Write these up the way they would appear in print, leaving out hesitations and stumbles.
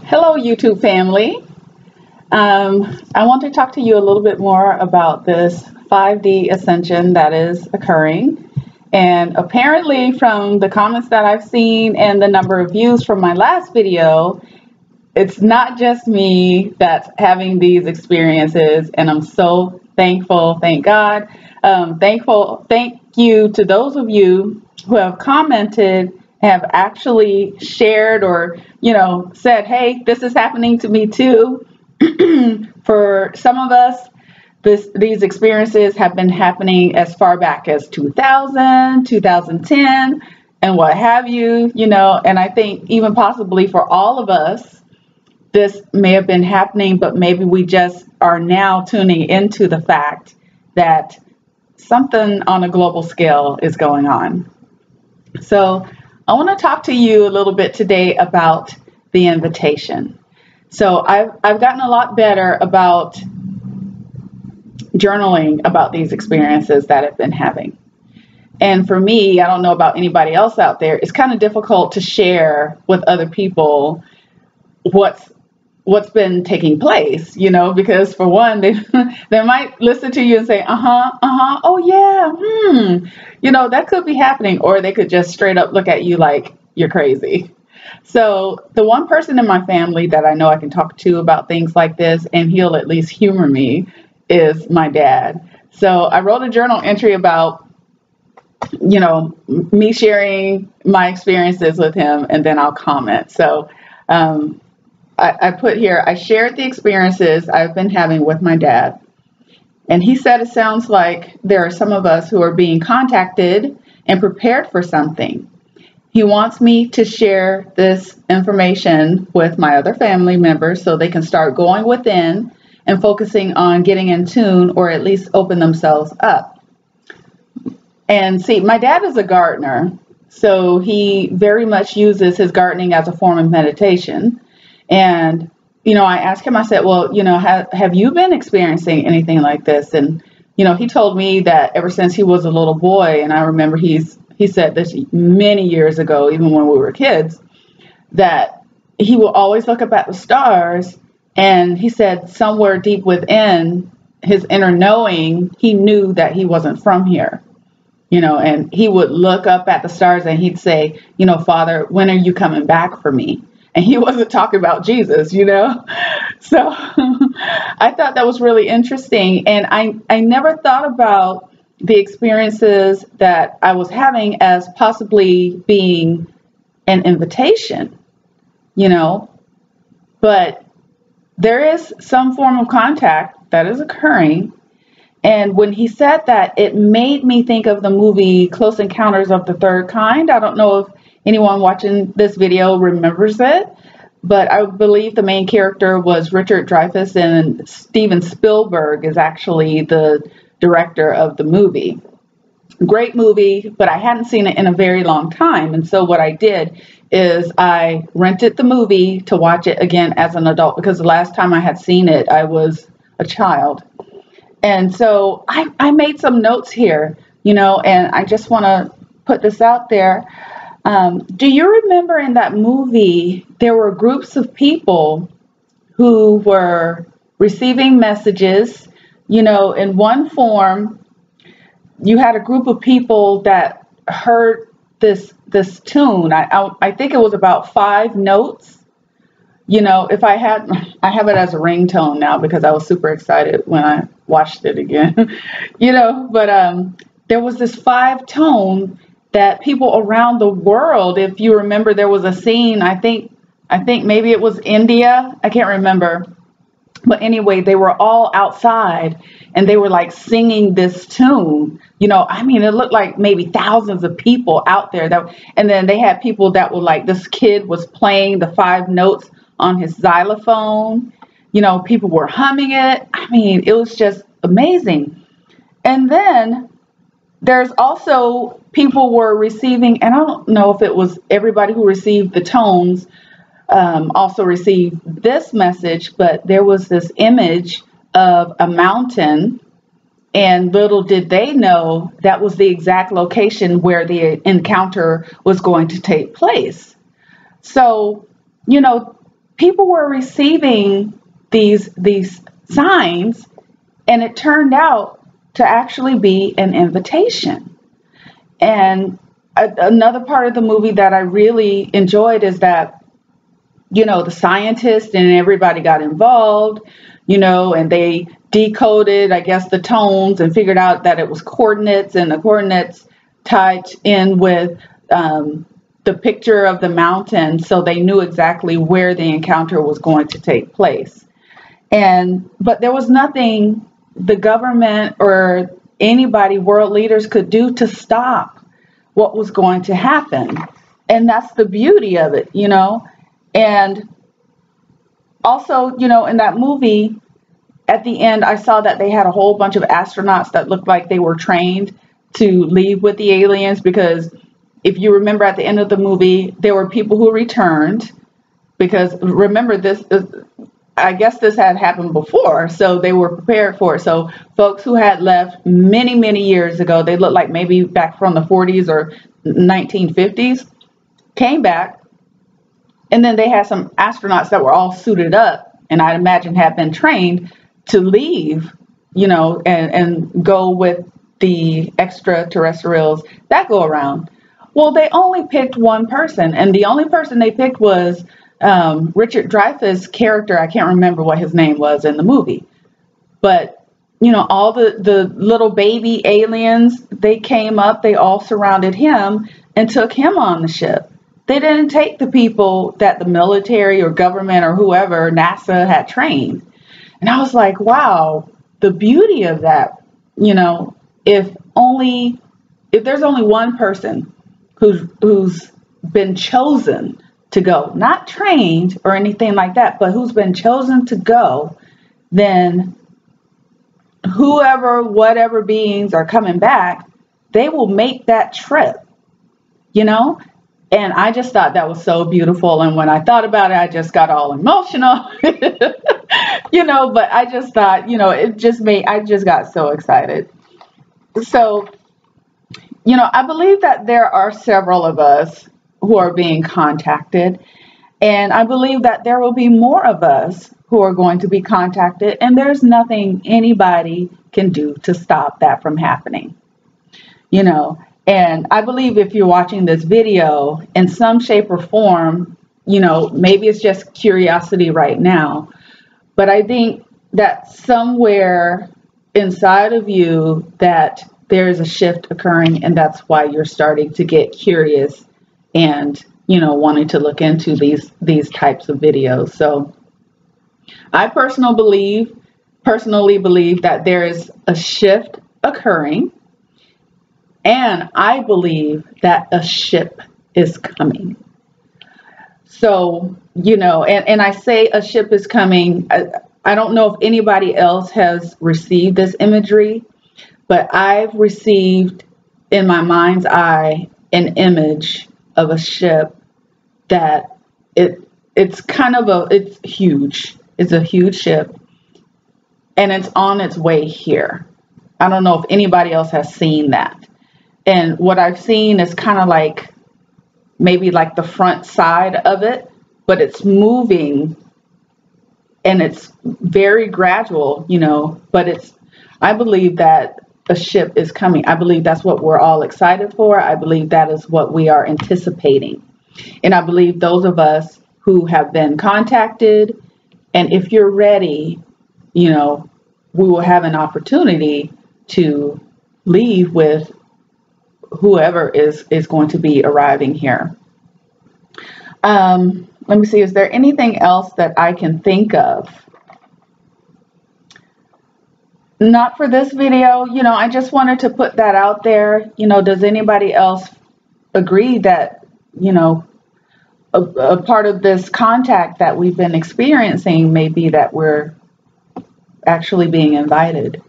Hello, YouTube family. I want to talk to you a little bit more about this 5D ascension that is occurring. And apparently from the comments that I've seen and the number of views from my last video, it's not just me that's having these experiences, and I'm so thankful. Thank God. Thank you to those of you who have commented, have actually shared or, said, hey, this is happening to me too. For some of us, these experiences have been happening as far back as 2000, 2010, and what have you, and I think even possibly for all of us, this may have been happening, but maybe we just are now tuning into the fact that something on a global scale is going on. So I want to talk to you a little bit today about the invitation. So I've gotten a lot better about journaling about these experiences that I've been having. And for me, I don't know about anybody else out there, it's kind of difficult to share with other people what's been taking place, because for one, they might listen to you and say, oh yeah, that could be happening, or they could just straight up look at you like you're crazy. So the one person in my family that I know I can talk to about things like this, and he'll at least humor me, is my dad. So I wrote a journal entry about, me sharing my experiences with him, and then I'll comment. So I put here, I shared the experiences I've been having with my dad. And he said, it sounds like there are some of us who are being contacted and prepared for something. He wants me to share this information with my other family members so they can start going within and focusing on getting in tune, or at least open themselves up. And see, my dad is a gardener, so he very much uses his gardening as a form of meditation. And, I asked him, I said, well, have you been experiencing anything like this? And, he told me that ever since he was a little boy, and I remember he said this many years ago, even when we were kids, that he will always look up at the stars. And he said somewhere deep within his inner knowing, he knew that he wasn't from here, and he would look up at the stars and he'd say, Father, when are you coming back for me? And he wasn't talking about Jesus, So I thought that was really interesting. And I never thought about the experiences that I was having as possibly being an invitation, but there is some form of contact that is occurring. And when he said that, it made me think of the movie Close Encounters of the Third Kind. I don't know if anyone watching this video remembers it, but I believe the main character was Richard Dreyfuss, and Steven Spielberg is actually the director of the movie. Great movie, but I hadn't seen it in a very long time. And so what I did is I rented the movie to watch it again as an adult, because the last time I had seen it, I was a child. And so I made some notes here, and I just want to put this out there. Do you remember in that movie, there were groups of people who were receiving messages, in one form? You had a group of people that heard this tune. I think it was about 5 notes. If I have it as a ringtone now because I was super excited when I watched it again, but there was this 5 tone that people around the world, if you remember, there was a scene, I think maybe it was India, I can't remember. But anyway, they were all outside and they were like singing this tune. It looked like maybe thousands of people out there and then they had people that were like, this kid was playing the 5 notes on his xylophone. People were humming it. It was just amazing. And then there's also people were receiving, and I don't know if it was everybody who received the tones also received this message, but there was this image of a mountain, and little did they know that was the exact location where the encounter was going to take place. So, people were receiving these signs, and it turned out to actually be an invitation. And another part of the movie that I really enjoyed is that, you know, the scientists and everybody got involved, you know, and they decoded, I guess, the tones and figured out that it was coordinates, and the coordinates tied in with the picture of the mountain, so they knew exactly where the encounter was going to take place. But there was nothing the government or anybody, world leaders, could do to stop what was going to happen. And that's the beauty of it, you know. And also, you know, in that movie, at the end, I saw that they had a whole bunch of astronauts that looked like they were trained to leave with the aliens, because if you remember at the end of the movie, there were people who returned, because remember this, I guess this had happened before, so they were prepared for it. So folks who had left many, many years ago, they looked like maybe back from the 40s or 1950s, came back, and then they had some astronauts that were all suited up, and I'd imagine had been trained to leave, you know, and go with the extraterrestrials that go around. Well, they only picked one person, and the only person they picked was Richard Dreyfuss' character. I can't remember what his name was in the movie, but you know, all the little baby aliens, they came up, they all surrounded him and took him on the ship. They didn't take the people that the military or government or whoever, NASA, had trained. And I was like, wow, the beauty of that, you know, if there's only one person who's been chosen to go, not trained or anything like that, but who's been chosen to go, then whoever, whatever beings are coming back, they will make that trip, you know? And I just thought that was so beautiful. And when I thought about it, I just got all emotional, you know, but I just thought, you know, I just got so excited. So, you know, I believe that there are several of us who are being contacted, and I believe that there will be more of us who are going to be contacted, and there's nothing anybody can do to stop that from happening, you know. And I believe if you're watching this video in some shape or form, you know, maybe it's just curiosity right now, but I think that somewhere inside of you that there's a shift occurring, and that's why you're starting to get curious and, you know, wanting to look into these types of videos. So I personally believe that there is a shift occurring, and I believe that a ship is coming. So, you know, and I say a ship is coming. I don't know if anybody else has received this imagery, but I've received in my mind's eye an image of a ship that it's huge. It's a huge ship, and it's on its way here. I don't know if anybody else has seen that. And what I've seen is kind of like maybe like the front side of it, but it's moving and it's very gradual, you know, but I believe that a ship is coming. I believe that's what we're all excited for. I believe that is what we are anticipating. And I believe those of us who have been contacted, and if you're ready, you know, we will have an opportunity to leave with whoever is going to be arriving here. Let me see, is there anything else that I can think of? Not for this video. You know, I just wanted to put that out there. You know, does anybody else agree that, you know, a part of this contact that we've been experiencing may be that we're actually being invited,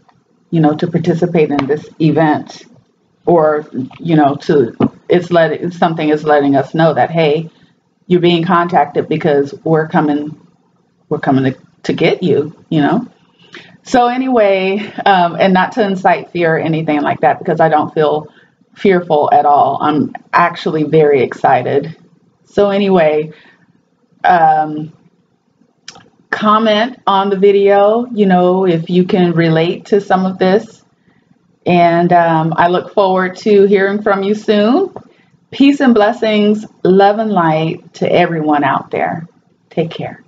you know, to participate in this event, or, you know, something is letting us know that, hey, you're being contacted because we're coming to get you, you know. So anyway, and not to incite fear or anything like that, because I don't feel fearful at all. I'm actually very excited. So anyway, comment on the video, you know, if you can relate to some of this. And I look forward to hearing from you soon. Peace and blessings, love and light to everyone out there. Take care.